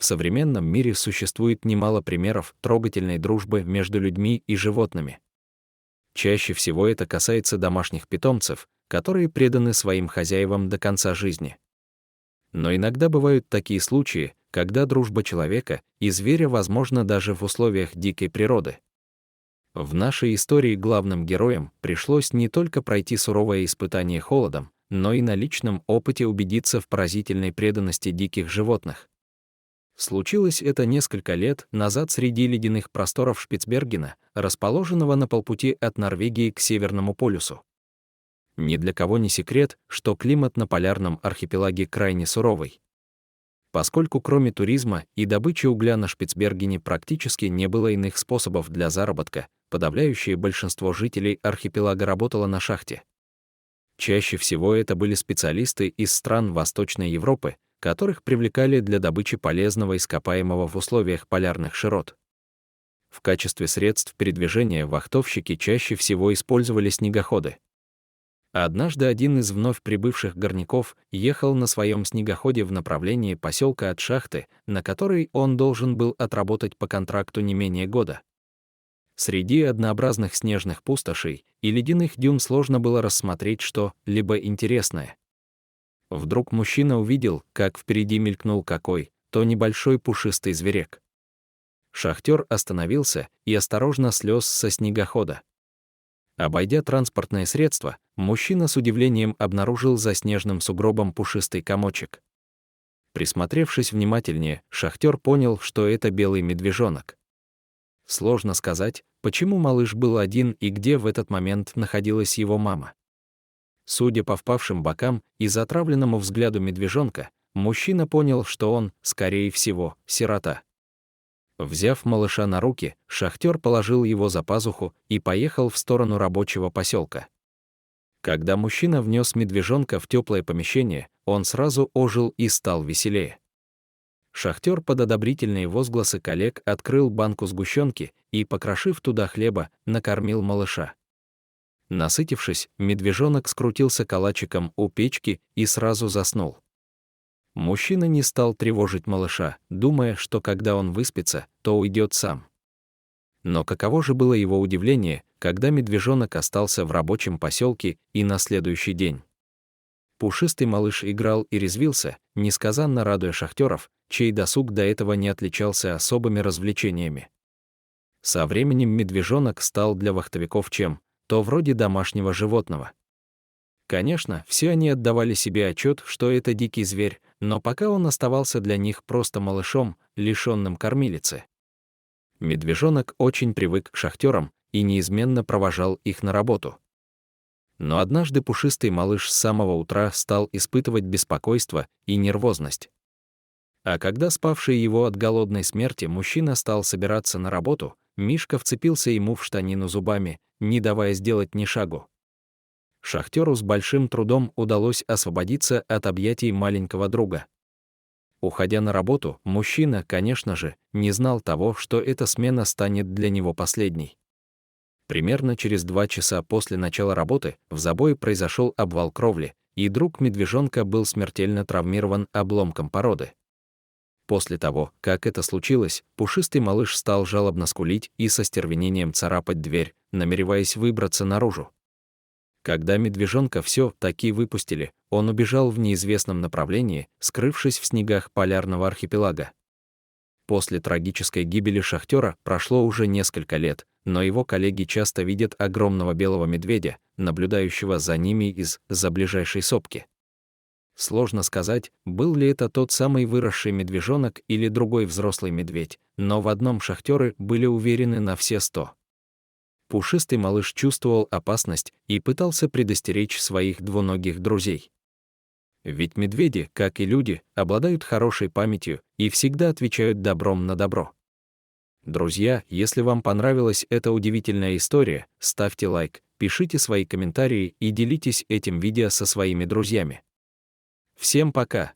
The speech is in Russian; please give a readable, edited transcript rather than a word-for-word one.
в современном мире существует немало примеров трогательной дружбы между людьми и животными. Чаще всего это касается домашних питомцев, которые преданы своим хозяевам до конца жизни. Но иногда бывают такие случаи, когда дружба человека и зверя возможна даже в условиях дикой природы. В нашей истории главным героям пришлось не только пройти суровое испытание холодом, но и на личном опыте убедиться в поразительной преданности диких животных. Случилось это несколько лет назад среди ледяных просторов Шпицбергена, расположенного на полпути от Норвегии к Северному полюсу. Ни для кого не секрет, что климат на полярном архипелаге крайне суровый. Поскольку кроме туризма и добычи угля на Шпицбергене практически не было иных способов для заработка, подавляющее большинство жителей архипелага работало на шахте. Чаще всего это были специалисты из стран Восточной Европы, которых привлекали для добычи полезного ископаемого в условиях полярных широт. В качестве средств передвижения вахтовщики чаще всего использовали снегоходы. Однажды один из вновь прибывших горняков ехал на своем снегоходе в направлении поселка от шахты, на которой он должен был отработать по контракту не менее года. Среди однообразных снежных пустошей и ледяных дюн сложно было рассмотреть что-либо интересное. Вдруг мужчина увидел, как впереди мелькнул какой-то небольшой пушистый зверек. Шахтер остановился и осторожно слез со снегохода. Обойдя транспортное средство, мужчина с удивлением обнаружил за снежным сугробом пушистый комочек. Присмотревшись внимательнее, шахтер понял, что это белый медвежонок. Сложно сказать, почему малыш был один и где в этот момент находилась его мама. Судя по впавшим бокам и затравленному взгляду медвежонка, мужчина понял, что он, скорее всего, сирота. Взяв малыша на руки, шахтер положил его за пазуху и поехал в сторону рабочего поселка. Когда мужчина внес медвежонка в теплое помещение, он сразу ожил и стал веселее. Шахтер под одобрительные возгласы коллег открыл банку сгущенки и, покрошив туда хлеба, накормил малыша. Насытившись, медвежонок скрутился калачиком у печки и сразу заснул. Мужчина не стал тревожить малыша, думая, что когда он выспится, то уйдет сам. Но каково же было его удивление, когда медвежонок остался в рабочем поселке и на следующий день. Пушистый малыш играл и резвился, несказанно радуя шахтеров, чей досуг до этого не отличался особыми развлечениями. Со временем медвежонок стал для вахтовиков чем-то вроде домашнего животного. Конечно, все они отдавали себе отчет, что это дикий зверь, но пока он оставался для них просто малышом, лишённым кормилицы. Медвежонок очень привык к шахтерам и неизменно провожал их на работу. Но однажды пушистый малыш с самого утра стал испытывать беспокойство и нервозность. А когда спавший его от голодной смерти мужчина стал собираться на работу, Мишка вцепился ему в штанину зубами, не давая сделать ни шагу. Шахтеру с большим трудом удалось освободиться от объятий маленького друга. Уходя на работу, мужчина, конечно же, не знал того, что эта смена станет для него последней. Примерно через 2 часа после начала работы в забое произошел обвал кровли, и друг медвежонка был смертельно травмирован обломком породы. После того, как это случилось, пушистый малыш стал жалобно скулить и со стервенением царапать дверь, намереваясь выбраться наружу. Когда медвежонка все-таки выпустили, он убежал в неизвестном направлении, скрывшись в снегах полярного архипелага. После трагической гибели шахтера прошло уже несколько лет, но его коллеги часто видят огромного белого медведя, наблюдающего за ними из-за ближайшей сопки. Сложно сказать, был ли это тот самый выросший медвежонок или другой взрослый медведь, но в одном шахтеры были уверены на все 100. Пушистый малыш чувствовал опасность и пытался предостеречь своих двуногих друзей. Ведь медведи, как и люди, обладают хорошей памятью и всегда отвечают добром на добро. Друзья, если вам понравилась эта удивительная история, ставьте лайк, пишите свои комментарии и делитесь этим видео со своими друзьями. Всем пока!